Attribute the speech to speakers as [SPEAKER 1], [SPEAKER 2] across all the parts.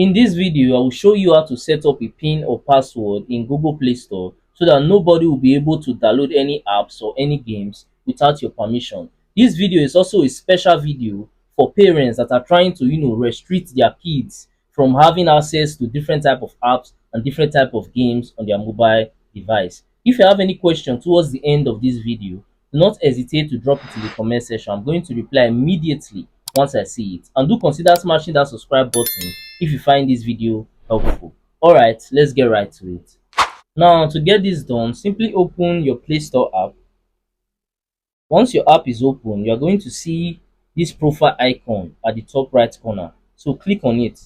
[SPEAKER 1] In this video, I will show you how to set up a PIN or password in Google Play Store so that nobody will be able to download any apps or any games without your permission. This video is also a special video for parents that are trying to, restrict their kids from having access to different type of apps and different type of games on their mobile device. If you have any question towards the end of this video, do not hesitate to drop it in the comment section. I'm going to reply immediately once I see it. And do consider smashing that subscribe button if you find this video helpful. Alright, let's get right to it. Now, to get this done, simply open your Play Store app. Once your app is open, you're going to see this profile icon at the top right corner. So click on it.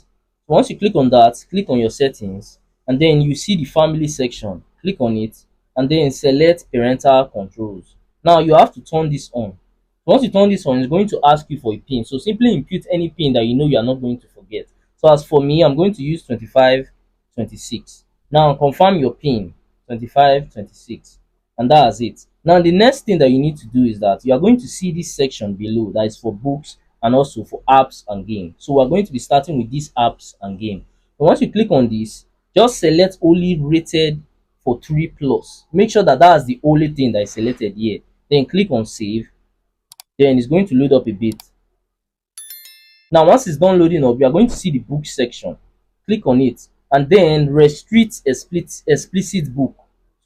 [SPEAKER 1] Once you click on that, click on your settings, and then you see the family section. Click on it, and then select parental controls. Now you have to turn this on. Once you turn this on, it's going to ask you for a pin. So simply input any pin that you know you are not going to forget. So as for me, I'm going to use 2526. Now confirm your pin, 2526, and that's it. Now the next thing that you need to do is that you are going to see this section below that is for books and also for apps and games. So we're going to be starting with these apps and game. And once you click on this, just select only rated for 3 plus. Make sure that that's the only thing that is selected here. Then click on save. Then it's going to load up a bit. Now once it's done loading up, you are going to see the book section. Click on it and then restrict explicit book.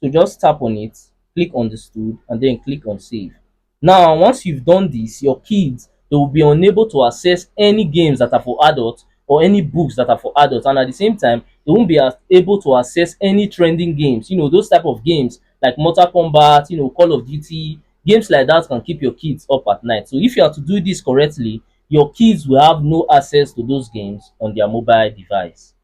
[SPEAKER 1] So just tap on it, click understood, and then click on save. Now once you've done this, your kids, they will be unable to access any games that are for adults or any books that are for adults, and at the same time they won't be able to access any trending games, those type of games like Mortal Kombat, Call of Duty. Games like that can keep your kids up at night. So if you are to do this correctly, your kids will have no access to those games on their mobile device.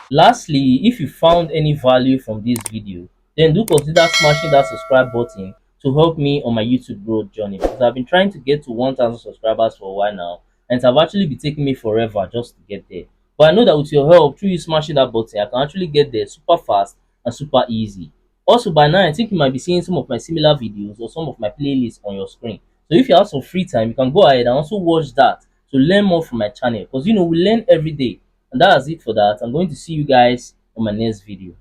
[SPEAKER 1] Lastly, if you found any value from this video, then do consider smashing that subscribe button to help me on my YouTube growth journey, because I've been trying to get to 1000 subscribers for a while now, and it have actually been taking me forever just to get there. But I know that with your help, through you smashing that button, I can actually get there super fast and super easy. Also, by now, I think you might be seeing some of my similar videos or some of my playlists on your screen. So if you have some free time, you can go ahead and also watch that to learn more from my channel, because we learn every day. And that's it for that. I'm going to see you guys on my next video.